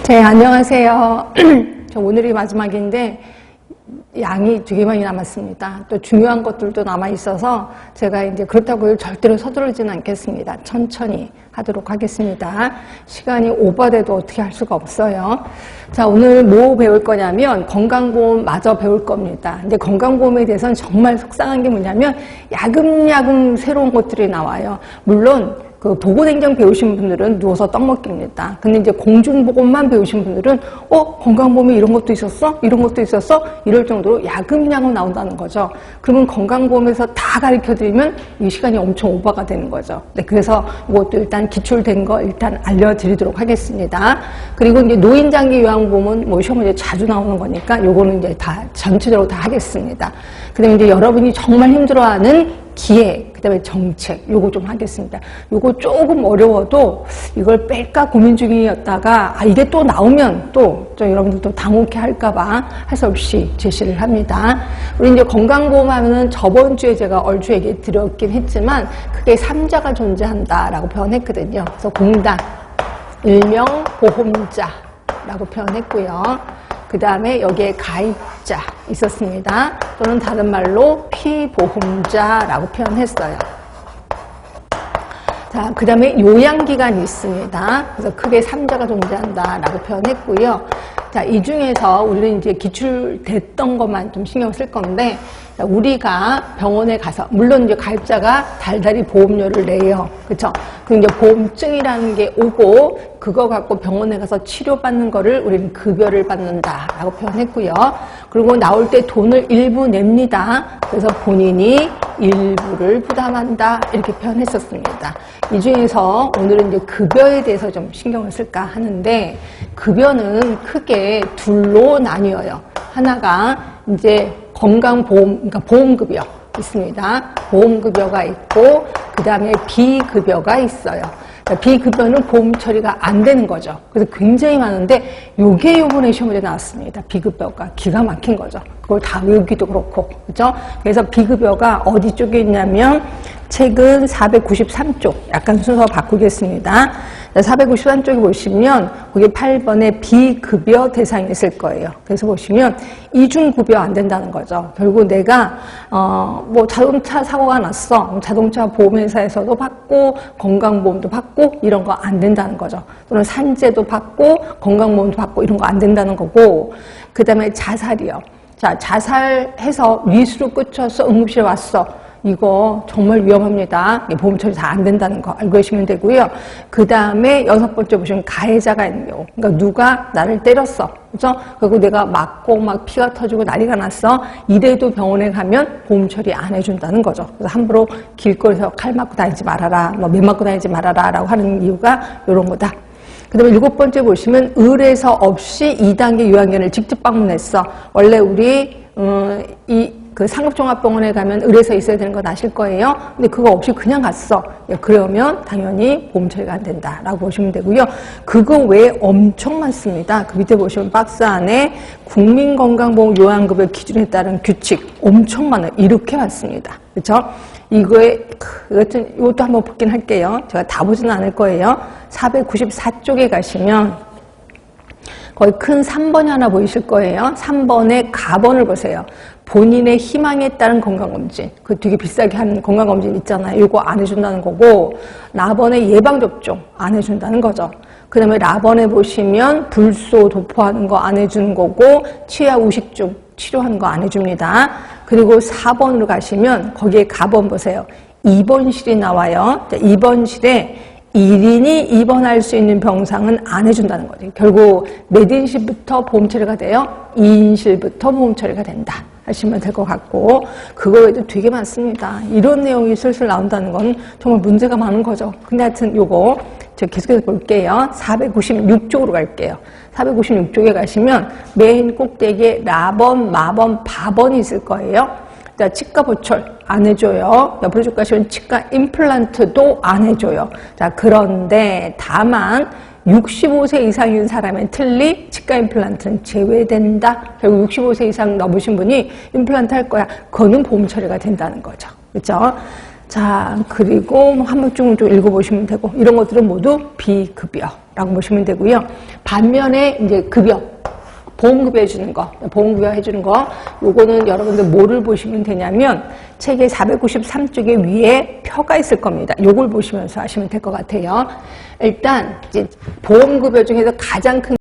네, 안녕하세요. 저 오늘이 마지막인데 양이 되게 많이 남았습니다. 또 중요한 것들도 남아있어서 제가 이제 그렇다고 절대로 서두르지는 않겠습니다. 천천히 하도록 하겠습니다. 시간이 오버돼도 어떻게 할 수가 없어요. 자, 오늘 뭐 배울 거냐면 건강보험 마저 배울 겁니다. 근데 건강보험에 대해서는 정말 속상한 게 뭐냐면 야금야금 새로운 것들이 나와요. 물론 그 보건행정 배우신 분들은 누워서 떡 먹기입니다. 근데 이제 공중보건만 배우신 분들은 건강보험에 이런 것도 있었어? 이런 것도 있었어? 이럴 정도로 야금야금 나온다는 거죠. 그러면 건강보험에서 다 가르쳐드리면 이 시간이 엄청 오버가 되는 거죠. 네, 그래서 이것도 일단 기출된 거 일단 알려드리도록 하겠습니다. 그리고 이제 노인장기 요양보험은 뭐 시험에 자주 나오는 거니까 요거는 이제 다 전체적으로 다 하겠습니다. 그 다음에 이제 여러분이 정말 힘들어하는 기획, 그 다음에 정책, 요거 좀 하겠습니다. 요거 조금 어려워도 이걸 뺄까 고민 중이었다가, 이게 또 나오면 또 여러분들도 당혹해 할까봐 할 수 없이 제시를 합니다. 우리 이제 건강보험 하면은 저번 주에 제가 얼추 얘기 드렸긴 했지만, 크게 3자가 존재한다라고 표현했거든요. 그래서 공단, 일명 보험자라고 표현했고요. 그 다음에 여기에 가입자 있었습니다. 또는 다른 말로 피보험자라고 표현했어요. 자, 그 다음에 요양기간이 있습니다. 그래서 크게 3자가 존재한다라고 표현했고요. 자, 이 중에서 우리는 이제 기출됐던 것만 좀 신경 쓸 건데, 우리가 병원에 가서, 물론 이제 가입자가 달달이 보험료를 내요. 그쵸? 그리고 이제 보험증이라는 게 오고, 그거 갖고 병원에 가서 치료받는 거를 우리는 급여를 받는다라고 표현했고요. 그리고 나올 때 돈을 일부 냅니다. 그래서 본인이 일부를 부담한다. 이렇게 표현했었습니다. 이 중에서 오늘은 이제 급여에 대해서 좀 신경을 쓸까 하는데, 급여는 크게 둘로 나뉘어요. 하나가 이제 건강보험, 그러니까 보험급여 있습니다. 보험급여가 있고, 그 다음에 비급여가 있어요. 비급여는 보험 처리가 안 되는 거죠. 그래서 굉장히 많은데, 요게 요번에 시험에 나왔습니다. 비급여가 기가 막힌 거죠. 그걸 다 외우기도 그렇고, 그죠? 그래서 비급여가 어디 쪽에 있냐면, 책은 493쪽, 약간 순서 바꾸겠습니다. 493쪽에 보시면 거기 8번에 비급여 대상이 있을 거예요. 그래서 보시면 이중급여 안 된다는 거죠. 결국 내가 뭐 자동차 사고가 났어. 자동차 보험회사에서도 받고 건강보험도 받고 이런 거 안 된다는 거죠. 또는 산재도 받고 건강보험도 받고 이런 거 안 된다는 거고, 그 다음에 자살이요. 자, 자살해서 위수로 끝쳐서 응급실에 왔어. 이거 정말 위험합니다. 보험 처리 다 안 된다는 거 알고 계시면 되고요. 그 다음에 6번째 보시면 가해자가 있는 경우. 그러니까 누가 나를 때렸어. 그죠? 그리고 내가 맞고 막 피가 터지고 난리가 났어. 이래도 병원에 가면 보험 처리 안 해준다는 거죠. 그래서 함부로 길거리에서 칼 맞고 다니지 말아라. 맨 맞고 다니지 말아라. 라고 하는 이유가 이런 거다. 그 다음에 7번째 보시면 의뢰서 없이 2단계 요양견을 직접 방문했어. 원래 우리 그 상급종합병원에 가면 의뢰서 있어야 되는 거 아실 거예요. 근데 그거 없이 그냥 갔어. 그러면 당연히 보험 처리가 안 된다라고 보시면 되고요. 그거 외에 엄청 많습니다. 그 밑에 보시면 박스 안에 국민건강보험 요양급여 기준에 따른 규칙 엄청 많아요. 이렇게 많습니다. 그렇죠? 이것도 한번 보긴 할게요. 제가 다 보지는 않을 거예요. 494쪽에 가시면 거의 큰 3번이 하나 보이실 거예요. 3번의 가번을 보세요. 본인의 희망에 따른 건강검진. 그 되게 비싸게 하는 건강검진 있잖아요. 이거 안 해준다는 거고, 라번의 예방접종 안 해준다는 거죠. 그 다음에 라번에 보시면 불소 도포하는 거 안 해주는 거고, 치아 우식증 치료하는 거 안 해줍니다. 그리고 4번으로 가시면 거기에 가번 보세요. 입원실이 나와요. 입원실에 1인이 입원할 수 있는 병상은 안 해준다는 거죠. 결국 몇 인실부터 보험 처리가 돼요? 2인실부터 보험 처리가 된다 하시면 될 것 같고, 그거 외에도 되게 많습니다. 이런 내용이 슬슬 나온다는 건 정말 문제가 많은 거죠. 근데 하여튼 요거 제가 계속해서 볼게요. 496쪽으로 갈게요. 496쪽에 가시면 맨 꼭대기에 라번, 마번, 바번이 있을 거예요. 자, 치과 보철 안 해줘요. 옆으로 쭉 가시면 치과 임플란트도 안 해줘요. 자, 그런데 다만 65세 이상인 사람은 틀리 치과 임플란트는 제외된다. 결국 65세 이상 넘으신 분이 임플란트 할 거야. 그거는 보험 처리가 된다는 거죠. 그렇죠? 자, 그리고 한번쯤 좀 읽어보시면 되고, 이런 것들은 모두 비급여라고 보시면 되고요. 반면에 이제 급여, 보험급여 해주는 거, 보험급여 해주는 거, 요거는 여러분들 뭐를 보시면 되냐면, 책의 493쪽에 위에 표가 있을 겁니다. 요걸 보시면서 하시면 될 것 같아요. 일단, 이제 보험급여 중에서 가장 큰